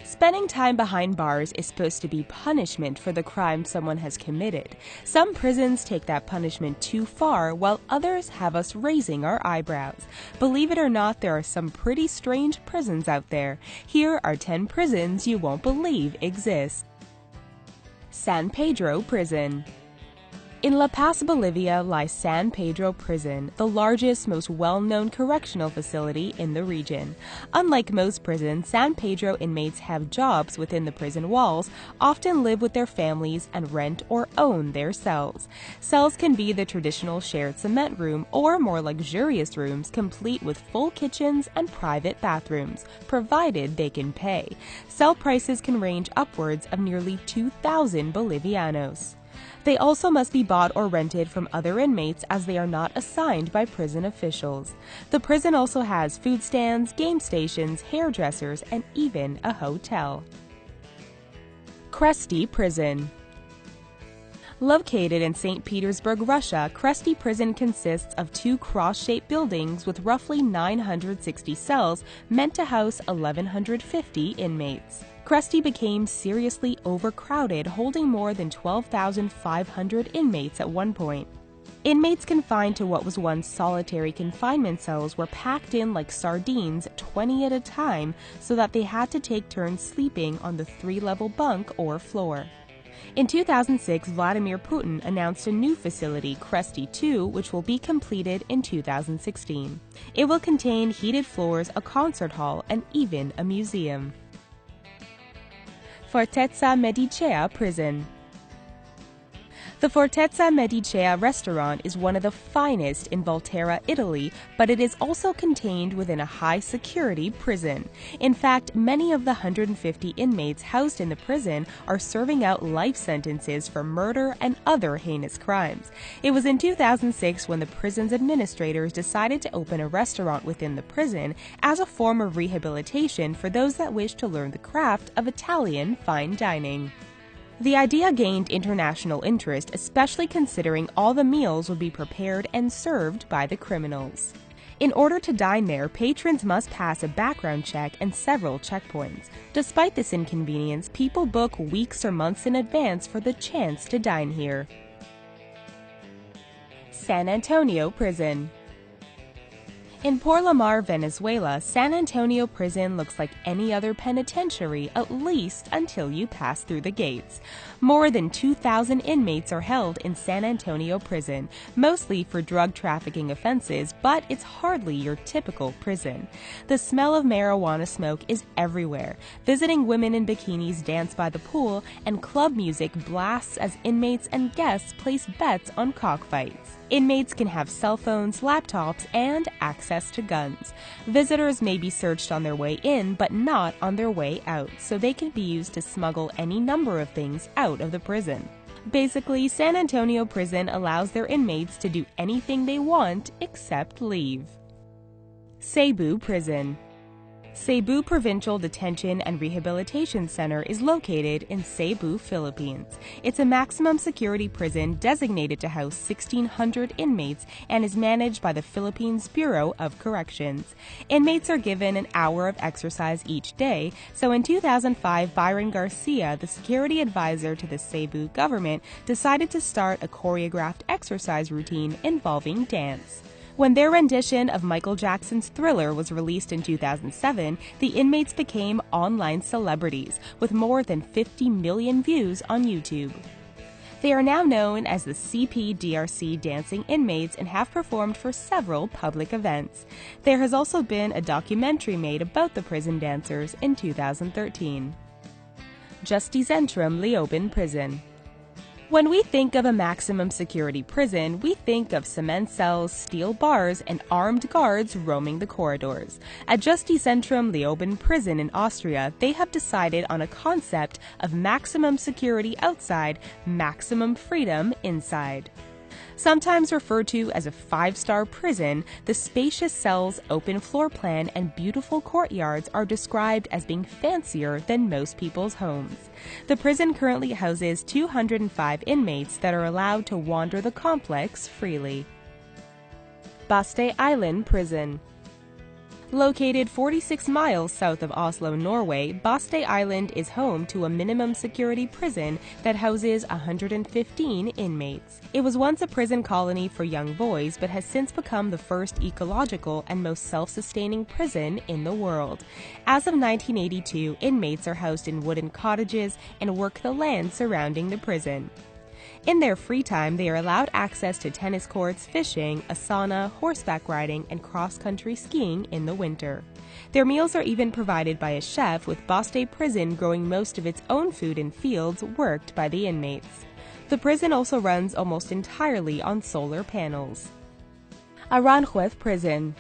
Spending time behind bars is supposed to be punishment for the crime someone has committed. Some prisons take that punishment too far, while others have us raising our eyebrows. Believe it or not, there are some pretty strange prisons out there. Here are 10 prisons you won't believe exist. San Pedro Prison. In La Paz, Bolivia lies San Pedro Prison, the largest, most well-known correctional facility in the region. Unlike most prisons, San Pedro inmates have jobs within the prison walls, often live with their families, and rent or own their cells. Cells can be the traditional shared cement room or more luxurious rooms complete with full kitchens and private bathrooms, provided they can pay. Cell prices can range upwards of nearly 2,000 Bolivianos. They also must be bought or rented from other inmates as they are not assigned by prison officials. The prison also has food stands, game stations, hairdressers, and even a hotel. Kresty Prison. Located in St. Petersburg, Russia, Kresty Prison consists of 2 cross-shaped buildings with roughly 960 cells meant to house 1,150 inmates. Kresty became seriously overcrowded, holding more than 12,500 inmates at one point. Inmates confined to what was once solitary confinement cells were packed in like sardines, 20 at a time, so that they had to take turns sleeping on the 3-level bunk or floor. In 2006, Vladimir Putin announced a new facility, Kresty 2, which will be completed in 2016. It will contain heated floors, a concert hall, and even a museum. Fortezza Medicea Prison. The Fortezza Medicea restaurant is one of the finest in Volterra, Italy, but it is also contained within a high-security prison. In fact, many of the 150 inmates housed in the prison are serving out life sentences for murder and other heinous crimes. It was in 2006 when the prison's administrators decided to open a restaurant within the prison as a form of rehabilitation for those that wish to learn the craft of Italian fine dining. The idea gained international interest, especially considering all the meals would be prepared and served by the criminals. In order to dine there, patrons must pass a background check and several checkpoints. Despite this inconvenience, people book weeks or months in advance for the chance to dine here. San Antonio Prison. In Porlamar, Venezuela, San Antonio Prison looks like any other penitentiary, at least until you pass through the gates. More than 2,000 inmates are held in San Antonio Prison, mostly for drug trafficking offenses, but it's hardly your typical prison. The smell of marijuana smoke is everywhere. Visiting women in bikinis dance by the pool, and club music blasts as inmates and guests place bets on cockfights. Inmates can have cell phones, laptops, and access to guns. Visitors may be searched on their way in, but not on their way out, so they can be used to smuggle any number of things out of the prison. Basically, San Antonio Prison allows their inmates to do anything they want except leave. Cebu Prison. Cebu Provincial Detention and Rehabilitation Center is located in Cebu, Philippines. It's a maximum security prison designated to house 1,600 inmates and is managed by the Philippines Bureau of Corrections. Inmates are given an hour of exercise each day, so in 2005, Byron Garcia, the security advisor to the Cebu government, decided to start a choreographed exercise routine involving dance. When their rendition of Michael Jackson's Thriller was released in 2007, the inmates became online celebrities, with more than 50 million views on YouTube. They are now known as the CPDRC Dancing Inmates and have performed for several public events. There has also been a documentary made about the prison dancers in 2013. Justizentrum Leoben Prison. When we think of a maximum security prison, we think of cement cells, steel bars, and armed guards roaming the corridors. At Justizentrum Leoben Prison in Austria, they have decided on a concept of maximum security outside, maximum freedom inside. Sometimes referred to as a 5-star prison, the spacious cells, open floor plan, and beautiful courtyards are described as being fancier than most people's homes. The prison currently houses 205 inmates that are allowed to wander the complex freely. Basté Island Prison. Located 46 miles south of Oslo, Norway, Bastøy Island is home to a minimum security prison that houses 115 inmates. It was once a prison colony for young boys, but has since become the first ecological and most self-sustaining prison in the world. As of 1982, inmates are housed in wooden cottages and work the land surrounding the prison. In their free time, they are allowed access to tennis courts, fishing, a sauna, horseback riding, and cross-country skiing in the winter. Their meals are even provided by a chef, with Bastøy Prison growing most of its own food in fields worked by the inmates. The prison also runs almost entirely on solar panels. Aranjuez Prison.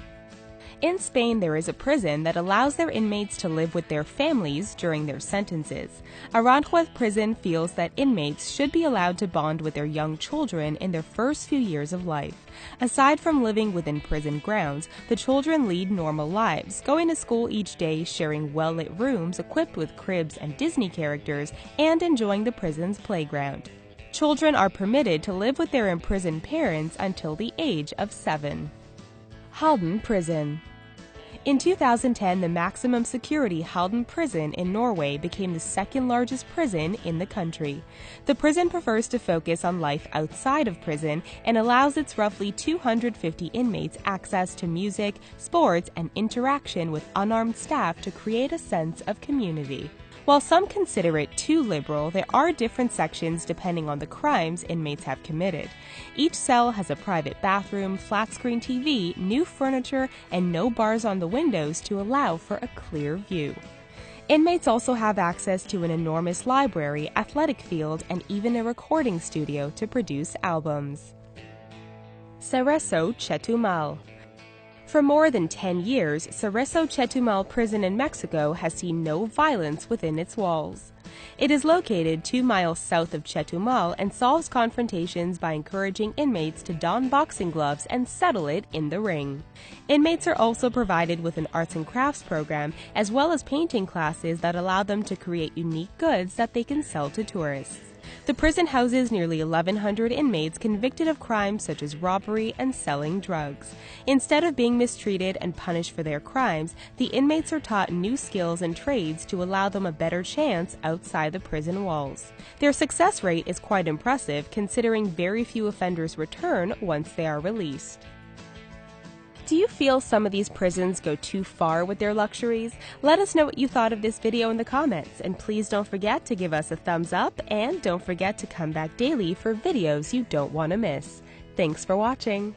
In Spain, there is a prison that allows their inmates to live with their families during their sentences. Aranjuez Prison feels that inmates should be allowed to bond with their young children in their first few years of life. Aside from living within prison grounds, the children lead normal lives, going to school each day, sharing well-lit rooms equipped with cribs and Disney characters, and enjoying the prison's playground. Children are permitted to live with their imprisoned parents until the age of 7. Halden Prison. In 2010, the maximum security Halden Prison in Norway became the second largest prison in the country. The prison prefers to focus on life outside of prison and allows its roughly 250 inmates access to music, sports, and interaction with unarmed staff to create a sense of community. While some consider it too liberal, there are different sections depending on the crimes inmates have committed. Each cell has a private bathroom, flat-screen TV, new furniture, and no bars on the windows to allow for a clear view. Inmates also have access to an enormous library, athletic field, and even a recording studio to produce albums. Cerezo Chetumal. For more than 10 years, Cerezo Chetumal prison in Mexico has seen no violence within its walls. It is located 2 miles south of Chetumal and solves confrontations by encouraging inmates to don boxing gloves and settle it in the ring. Inmates are also provided with an arts and crafts program, as well as painting classes that allow them to create unique goods that they can sell to tourists. The prison houses nearly 1,100 inmates convicted of crimes such as robbery and selling drugs. Instead of being mistreated and punished for their crimes, the inmates are taught new skills and trades to allow them a better chance outside the prison walls. Their success rate is quite impressive, considering very few offenders return once they are released. Do you feel some of these prisons go too far with their luxuries? Let us know what you thought of this video in the comments, and please don't forget to give us a thumbs up, and don't forget to come back daily for videos you don't want to miss. Thanks for watching.